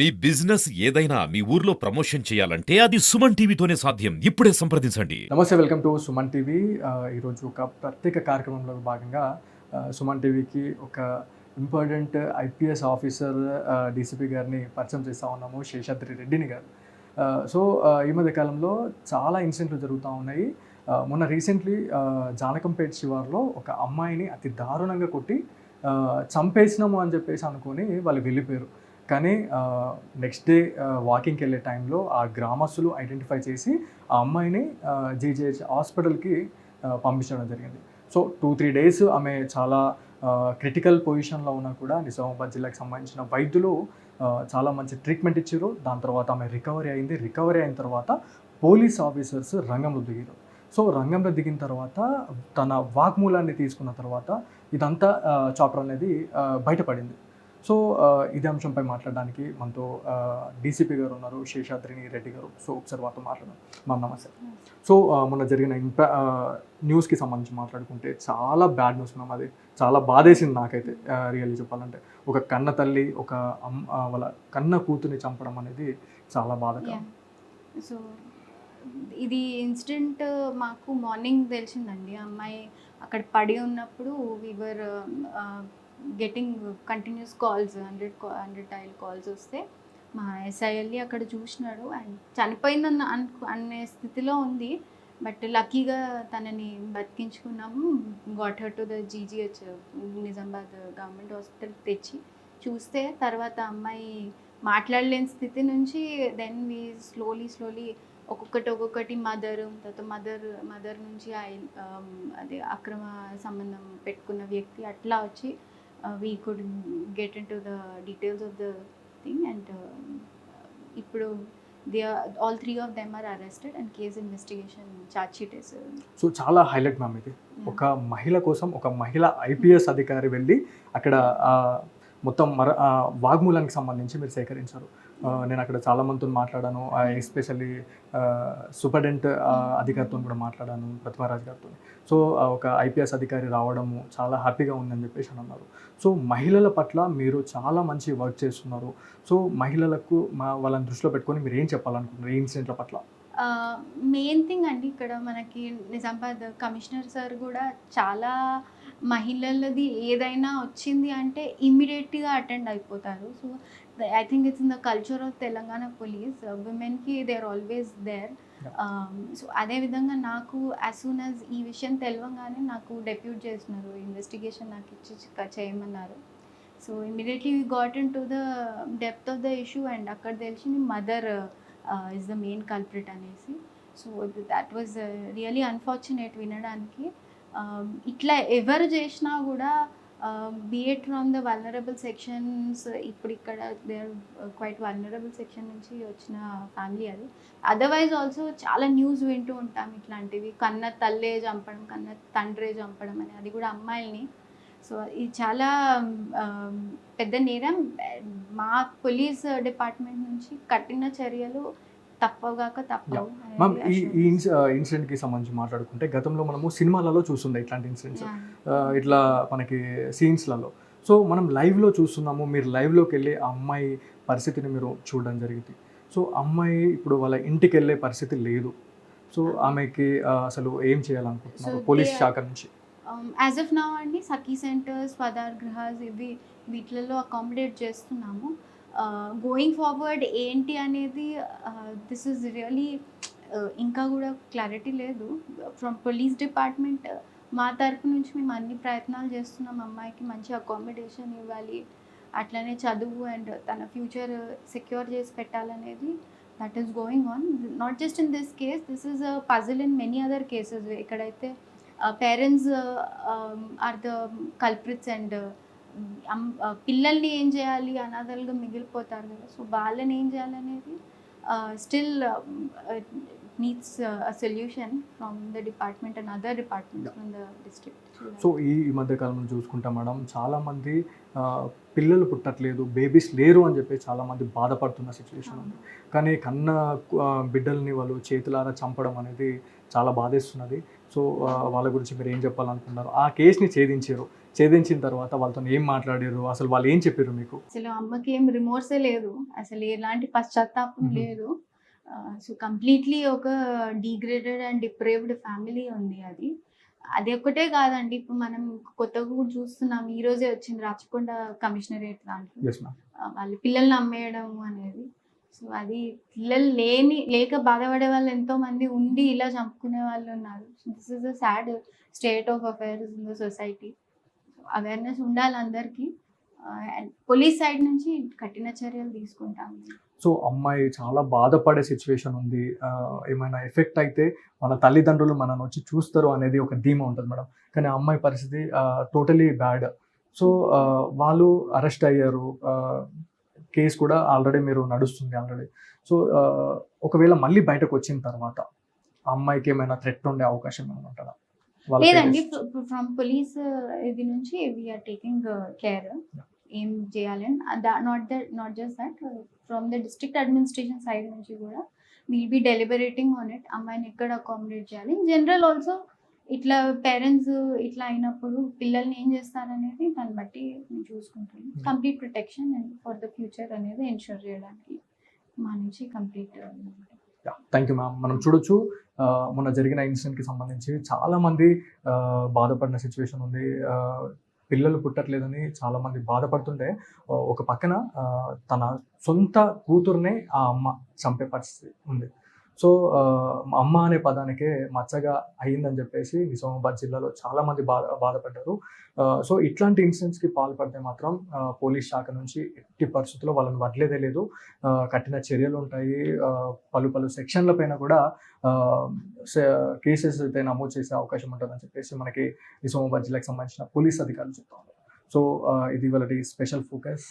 మీ business ఏదైనా మీ ఊర్లో promotion చేయాలంటే అది సుమన్ టీవీతోనే సాధ్యం. ఇప్పుడే సంప్రదించండి. నమస్తే, వెల్కమ్ టు సుమన్ టీవీ. ఈరోజు ఒక ప్రత్యేక కార్యక్రమంలో భాగంగా సుమన్ టీవీకి ఒక ఇంపార్టెంట్ ఐపీఎస్ ఆఫీసర్ డీసీపీ గారిని పరిచయం చేస్తూ ఉన్నాము, శేషాద్రి రెడ్డిని గారు. ఈ మధ్య కాలంలో చాలా ఇన్సిడెంట్లు జరుగుతూ ఉన్నాయి. మొన్న రీసెంట్లీ జానకంపేట శివార్లో ఒక అమ్మాయిని అతి దారుణంగా కొట్టి చంపేసినాము అని చెప్పేసి అనుకొని వాళ్ళు వెళ్ళిపోయారు. కానీ నెక్స్ట్ డే వాకింగ్కి వెళ్ళే టైంలో ఆ గ్రామస్తులు ఐడెంటిఫై చేసి ఆ అమ్మాయిని జీజీహెచ్ హాస్పిటల్కి పంపించడం జరిగింది. సో 2-3 డేస్ ఆమె చాలా క్రిటికల్ పొజిషన్లో ఉన్నా కూడా నిజామాబాద్ జిల్లాకి సంబంధించిన వైద్యులు చాలా మంచి ట్రీట్మెంట్ ఇచ్చారు. దాని తర్వాత ఆమె రికవరీ అయింది. రికవరీ అయిన తర్వాత పోలీస్ ఆఫీసర్స్ రంగంలో దిగారు. సో రంగంలో దిగిన తర్వాత తన వాగ్మూలాన్ని తీసుకున్న తర్వాత ఇదంతా చాప్టర్ అనేది బయటపడింది. సో ఇదే అంశంపై మాట్లాడడానికి మనతో డీసీపీ గారు ఉన్నారు, శేషాద్రిని రెడ్డి గారు. సో ఒకసారి వారితో మాట్లాడదాం. మ్యామ్ నమస్తే. సో మొన్న జరిగిన న్యూస్కి సంబంధించి మాట్లాడుకుంటే చాలా బ్యాడ్ న్యూస్ మ్యామ్. అది చాలా బాధేసింది నాకైతే రియల్లీ చెప్పాలంటే. ఒక కన్న తల్లి ఒక వాళ్ళ కన్న కూతుర్ని చంపడం అనేది చాలా బాధకరం. సో ఇది ఇన్సిడెంట్ మాకు మార్నింగ్ తెలిసిందండి. అమ్మాయి అక్కడ పడి ఉన్నప్పుడు we were getting continuous calls 100 dial calls వస్తే మా ఎస్ఐ వెళ్ళి అక్కడ చూసినాడు అండ్ చనిపోయిందన్న అనే స్థితిలో ఉంది. బట్ లక్కీగా తనని బతికించుకున్నాము. Got her to the GGH Nizamabad government hospital తెచ్చి చూస్తే తర్వాత అమ్మాయి మాట్లాడలేని స్థితి నుంచి దెన్ వీ స్లోలీ ఒక్కొక్కటి తర్వాత మదర్ నుంచి అదే అక్రమ సంబంధం పెట్టుకున్న వ్యక్తి అట్లా వచ్చి we could get into the details of the thing and ఇప్పుడు all 3 of them are arrested and case investigation charge sheet is so చాలా హైలైట్ మ్యామ్ ఇది. ఒక మహిళ కోసం ఒక మహిళ ఐపీఎస్ అధికారి వెళ్ళి అక్కడ మొత్తం వాగ్మూలానికి సంబంధించి మీరు సేకరించారు. నేను అక్కడ చాలా మందితో మాట్లాడాను, ఎస్పెషల్లీ సూపరింటెండెంట్ అధికారితో కూడా మాట్లాడాను, ప్రతిమారాజ్ గారితో. సో ఒక ఐపీఎస్ అధికారి రావడము చాలా హ్యాపీగా ఉందని చెప్పేసి అని అన్నారు. సో మహిళల పట్ల మీరు చాలా మంచి వర్క్ చేస్తున్నారు. సో మహిళలకు వాళ్ళని దృష్టిలో పెట్టుకొని మీరు ఏం చెప్పాలనుకుంటున్నారు ఈ ఇన్సిడెంట్ల పట్ల? మెయిన్ థింగ్ అండి, ఇక్కడ మనకి నిజామాబాద్ కమిషనర్ సార్ కూడా చాలా మహిళలది ఏదైనా వచ్చింది అంటే ఇమ్మీడియట్గా అటెండ్ అయిపోతారు. So I think it's in the culture of Telangana police, విమెన్కి they are always there. So అదేవిధంగా నాకు యాజ్ సూన్ యాజ్ ఈ విషయం తెలవగానే నాకు డెప్యూట్ చేసినారు, ఇన్వెస్టిగేషన్ నాకు ఇచ్చి చేయమన్నారు. So immediately we got into the depth of the issue and అక్కడ తెలిసింది mother is the main culprit అనేసి. So that was really unfortunate వినడానికి. ఇట్లా ఎవరు చేసినా కూడా be it from the vulnerable sections, ఇప్పుడు ఇక్కడ they are quite vulnerable section నుంచి వచ్చిన ఫ్యామిలీ అది. అదర్వైజ్ ఆల్సో చాలా న్యూస్ వింటూ ఉంటాం ఇట్లాంటివి, కన్న తల్లే చంపడం, కన్న తండ్రే చంపడం అని, అది కూడా అమ్మాయిల్ని. సో ఇది చాలా పెద్ద నేరం. మా పోలీస్ డిపార్ట్మెంట్ నుంచి కఠిన చర్యలు తప్పగాక తప్పవు. మ్యామ్ ఈ ఇన్సిడెంట్కి సంబంధించి మాట్లాడుకుంటే గతంలో మనము సినిమాలలో చూస్తుండే ఇట్లాంటి ఇన్సిడెంట్స్, ఇట్లా మనకి సీన్స్లలో. సో మనం లైవ్లో చూస్తున్నాము, మీరు లైవ్లోకి వెళ్ళి ఆ అమ్మాయి పరిస్థితిని మీరు చూడడం జరిగింది. సో అమ్మాయి ఇప్పుడు వాళ్ళ ఇంటికి వెళ్ళే పరిస్థితి లేదు. సో ఆమెకి అసలు ఏం చేయాలనుకుంటున్నారు పోలీస్ శాఖ నుంచి? యాజ్ ఆఫ్ నౌ అండి సఖీ సెంటర్స్, స్వదార్ గృహాస్ ఇవి వీటిలలో అకామిడేట్ చేస్తున్నాము. గోయింగ్ ఫార్వర్డ్ ఏంటి అనేది దిస్ ఈజ్ రియలీ ఇంకా కూడా క్లారిటీ లేదు. ఫ్రమ్ పోలీస్ డిపార్ట్మెంట్ మా తరపు నుంచి మేము అన్ని ప్రయత్నాలు చేస్తున్నాం. అమ్మాయికి మంచి అకామిడేషన్ ఇవ్వాలి, అట్లనే చదువు అండ్ తన ఫ్యూచర్ సెక్యూర్ చేసి పెట్టాలనేది that is going on. Not just in this case, this is a puzzle in many other cases. ఎక్కడైతే parents are the culprits and పిల్లల్ని ఏం చేయాలి, అనాథలుగా మిగిలిపోతారు కదా. సో వాళ్ళని ఏం చేయాలనేది still needs a solution from the department and other departments from the district. So ఈ మధ్యకాలంలో చూసుకుంటాం మేడం, చాలామంది పిల్లలు పుట్టట్లేదు, బేబీస్ లేరు అని చెప్పి చాలామంది బాధపడుతున్న సిచ్యువేషన్ ఉంది. కానీ కన్న బిడ్డల్ని వాళ్ళు చేతులారా చంపడం అనేది చాలా బాధేస్తున్నది. సో వాళ్ళ గురించి మీరు ఏం చెప్పాలనుకున్నారు? ఆ కేసుని ఛేదించిన తర్వాత వాళ్ళతో ఏం మాట్లాడారు, అసలు వాళ్ళు ఏం చెప్పారు మీకు? అసలు అమ్మకి ఏం రిమోర్సే లేదు, అసలు ఎలాంటి పశ్చాత్తాపం Mhm. లేదు. సో కంప్లీట్లీ ఒక డిగ్రేడెడ్ అండ్ డిప్రేవ్డ్ ఫ్యామిలీ ఉంది అది. అది ఒక్కటే కాదండి, ఇప్పుడు మనం కొత్తగా కూడా చూస్తున్నాం, ఈ రోజే వచ్చింది రాచకొండ కమిషనరేట్ దాంట్లో ఎస్ మ్యామ్. వాళ్ళు పిల్లల్ని అమ్మేయడం అనేది. సో అది పిల్లలు లేక బాధపడే వాళ్ళు ఎంతో మంది ఉండి ఇలా చంపుకునే వాళ్ళు ఉన్నారు. This is a sad state of affairs in the society. Awareness ఉండాలి అందరికీ. అండ్ పోలీస్ సైడ్ నుంచి కఠిన చర్యలు తీసుకుంటాం. సో అమ్మాయి చాలా బాధపడే సిచ్యువేషన్ ఉంది. ఏమైనా ఎఫెక్ట్ అయితే మన తల్లిదండ్రులు మనల్ని వచ్చి చూస్తారు అనేది ఒక ధీమా ఉంటుంది మేడం. కానీ ఆ అమ్మాయి పరిస్థితి టోటలీ బ్యాడ్. సో వాళ్ళు అరెస్ట్ అయ్యారు. కేసు కూడా ఆల్రెడీ మీరు నడుస్తుంది ఆల్రెడీ. సో ఒకవేళ మళ్ళీ బయటకు వచ్చిన తర్వాత ఆ అమ్మాయికి ఏమైనా థ్రెట్ ఉండే అవకాశం ఏమైనా ఉంటుందా? వాళ్ళ లేదండి, parents- ఫ్రమ్ పోలీస్ ఇది నుంచి వీఆర్ టేకింగ్ కేర్ ఏం చేయాలని. Not just that, from the district administration side నుంచి కూడా విల్ బి డెలిబరేటింగ్ ఆన్ ఇట్. అమ్మాయిని ఎక్కడ అకామిడేట్ చేయాలి, ఇన్ జనరల్ ఆల్సో ఇట్లా పేరెంట్స్ ఇట్లా అయినప్పుడు పిల్లల్ని ఏం చేస్తారనేది దాన్ని బట్టి నేను చూసుకుంటాను. Complete protection and for the future అనేది ఎన్షూర్ చేయడానికి మా నుంచి కంప్లీట్. Thank you ma'am. మనం చూడొచ్చు మొన్న జరిగిన ఇన్సిడెంట్కి సంబంధించి చాలామంది బాధపడిన సిచ్యువేషన్ ఉంది. పిల్లలు పుట్టట్లేదని చాలామంది బాధపడుతుంటే ఒక పక్కన తన సొంత కూతుర్నే ఆ అమ్మ చంపే పరిస్థితి ఉంది. సో అమ్మ అనే పదానికే మచ్చగా అయ్యిందని చెప్పేసి నిజామాబాద్ జిల్లాలో చాలామంది బాధపడ్డారు. సో ఇట్లాంటి ఇన్సిడెంట్స్కి పాల్పడితే మాత్రం పోలీస్ శాఖ నుంచి ఎట్టి పరిస్థితుల్లో వాళ్ళని వదిలేదే లేదు. కఠిన చర్యలు ఉంటాయి. పలు సెక్షన్ల పైన కూడా కేసెస్ అయితే నమోదు చేసే అవకాశం ఉంటుందని చెప్పేసి మనకి నిజామాబాద్ జిల్లాకి సంబంధించిన పోలీస్ అధికారులు చెప్తా ఉన్నారు. సో ఇది వాళ్ళ స్పెషల్ ఫోకస్.